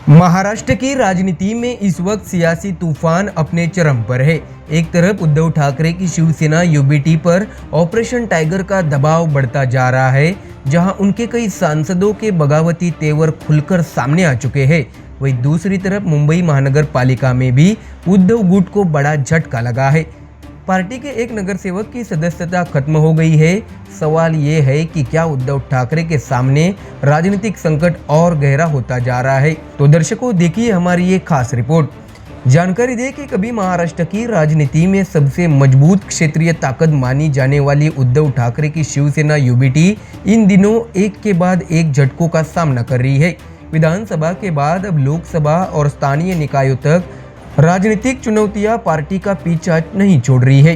महाराष्ट्र की राजनीति में इस वक्त सियासी तूफान अपने चरम पर है। एक तरफ उद्धव ठाकरे की शिवसेना यूबीटी पर ऑपरेशन टाइगर का दबाव बढ़ता जा रहा है, जहां उनके कई सांसदों के बगावती तेवर खुलकर सामने आ चुके हैं। वहीं दूसरी तरफ मुंबई महानगर पालिका में भी उद्धव गुट को बड़ा झटका लगा है। पार्टी के एक नगर सेवक की सदस्यता खत्म हो गई है। सवाल ये है कि क्या उद्धव ठाकरे के सामने राजनीतिक संकट और गहरा होता जा रहा है। तो दर्शकों, देखिए हमारी ये खास रिपोर्ट। जानकारी दे कि कभी महाराष्ट्र की राजनीति में सबसे मजबूत क्षेत्रीय ताकत मानी जाने वाली उद्धव ठाकरे की शिवसेना यूबीटी इन दिनों एक के बाद एक झटकों का सामना कर रही है। विधानसभा के बाद अब लोकसभा और स्थानीय निकायों तक राजनीतिक चुनौतियां पार्टी का पीछा नहीं छोड़ रही है।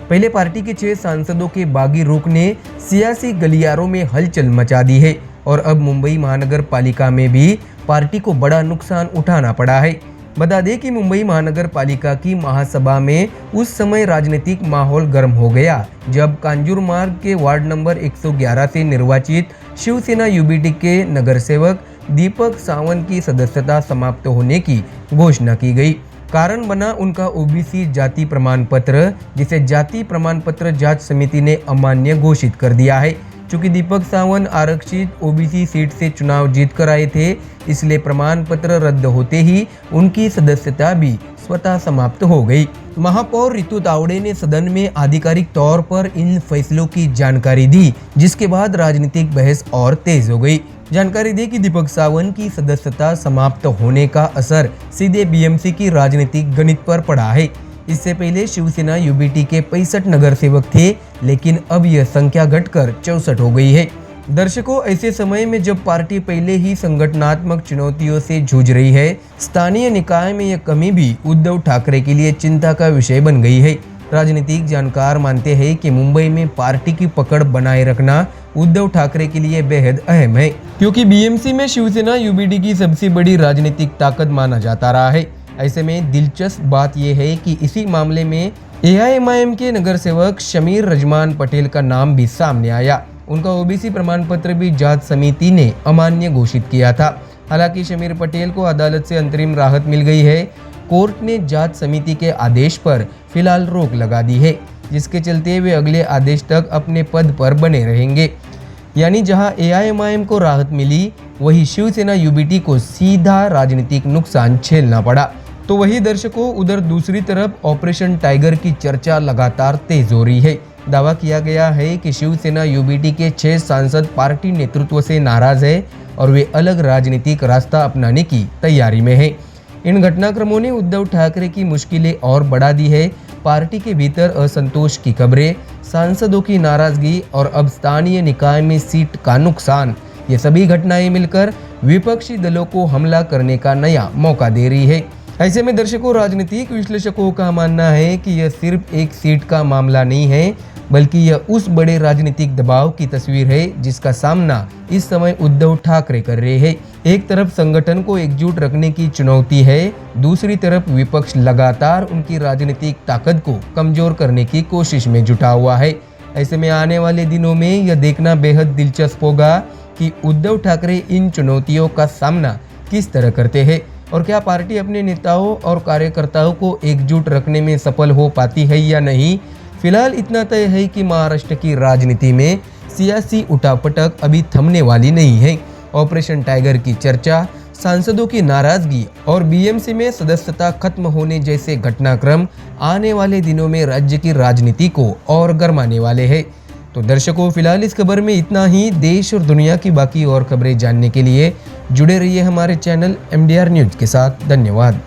पहले पार्टी के 6 सांसदों के बागी रुख ने सियासी गलियारों में हलचल मचा दी है और अब मुंबई महानगर पालिका में भी पार्टी को बड़ा नुकसान उठाना पड़ा है। बता दें कि मुंबई महानगर पालिका की महासभा में उस समय राजनीतिक माहौल गर्म हो गया जब कांजूरमार्ग के वार्ड नंबर 111 से निर्वाचित शिवसेना यूबीटी के नगर सेवक दीपक सावंत की सदस्यता समाप्त होने की घोषणा की गई। कारण बना उनका ओबीसी जाति प्रमाण पत्र, जिसे जाति प्रमाण पत्र जांच समिति ने अमान्य घोषित कर दिया है। चूंकि दीपक सावंत आरक्षित ओबीसी सीट से चुनाव जीत कर आए थे, इसलिए प्रमाण पत्र रद्द होते ही उनकी सदस्यता भी स्वतः समाप्त हो गई। महापौर रितु तावड़े ने सदन में आधिकारिक तौर पर इन फैसलों की जानकारी दी, जिसके बाद राजनीतिक बहस और तेज हो गई। जानकारी दे कि दीपक सावंत की सदस्यता समाप्त होने का असर सीधे बीएमसी की राजनीतिक गणित पर पड़ा है। इससे पहले शिवसेना यूबीटी के 65 नगर सेवक थे, लेकिन अब यह संख्या घटकर 64 हो गई है। दर्शकों, ऐसे समय में जब पार्टी पहले ही संगठनात्मक चुनौतियों से जूझ रही है, स्थानीय निकाय में यह कमी भी उद्धव ठाकरे के लिए चिंता का विषय बन गई है। राजनीतिक जानकार मानते हैं कि मुंबई में पार्टी की पकड़ बनाए रखना उद्धव ठाकरे के लिए बेहद अहम है, क्योंकि बीएमसी में शिवसेना यूबीटी की सबसे बड़ी राजनीतिक ताकत माना जाता रहा है। ऐसे में दिलचस्प बात यह है कि इसी मामले में एआईएमआईएम के नगर सेवक शमीर रजमान पटेल का नाम भी सामने आया। उनका ओबीसी प्रमाण पत्र भी जांच समिति ने अमान्य घोषित किया था। हालांकि शमीर पटेल को अदालत से अंतरिम राहत मिल गई है। कोर्ट ने जांच समिति के आदेश पर फिलहाल रोक लगा दी है, जिसके चलते वे अगले आदेश तक अपने पद पर बने रहेंगे। यानी जहां एआईएमआईएम को राहत मिली, वही शिवसेना यूबीटी को सीधा राजनीतिक नुकसान झेलना पड़ा। तो वही दर्शकों, उधर दूसरी तरफ ऑपरेशन टाइगर की चर्चा लगातार तेज हो रही है। दावा किया गया है कि शिवसेना यूबीटी के 6 सांसद पार्टी नेतृत्व से नाराज है और वे अलग राजनीतिक रास्ता अपनाने की तैयारी में है। इन घटनाक्रमों ने उद्धव ठाकरे की मुश्किलें और बढ़ा दी है। पार्टी के भीतर असंतोष की खबरें, सांसदों की नाराजगी और अब स्थानीय निकाय में सीट का नुकसान, ये सभी घटनाएं मिलकर विपक्षी दलों को हमला करने का नया मौका दे रही है। ऐसे में दर्शकों, राजनीतिक विश्लेषकों का मानना है कि यह सिर्फ एक सीट का मामला नहीं है, बल्कि यह उस बड़े राजनीतिक दबाव की तस्वीर है जिसका सामना इस समय उद्धव ठाकरे कर रहे हैं। एक तरफ संगठन को एकजुट रखने की चुनौती है, दूसरी तरफ विपक्ष लगातार उनकी राजनीतिक ताकत को कमजोर करने की कोशिश में जुटा हुआ है। ऐसे में आने वाले दिनों में यह देखना बेहद दिलचस्प होगा कि उद्धव ठाकरे इन चुनौतियों का सामना किस तरह करते हैं और क्या पार्टी अपने नेताओं और कार्यकर्ताओं को एकजुट रखने में सफल हो पाती है या नहीं। फिलहाल इतना तय है कि महाराष्ट्र की राजनीति में सियासी उठापटक अभी थमने वाली नहीं है। ऑपरेशन टाइगर की चर्चा, सांसदों की नाराजगी और बीएमसी में सदस्यता खत्म होने जैसे घटनाक्रम आने वाले दिनों में राज्य की राजनीति को और गरमाने वाले हैं। तो दर्शकों, फिलहाल इस खबर में इतना ही। देश और दुनिया की बाकी और खबरें जानने के लिए जुड़े रहिए हमारे चैनल MDR न्यूज के साथ। धन्यवाद।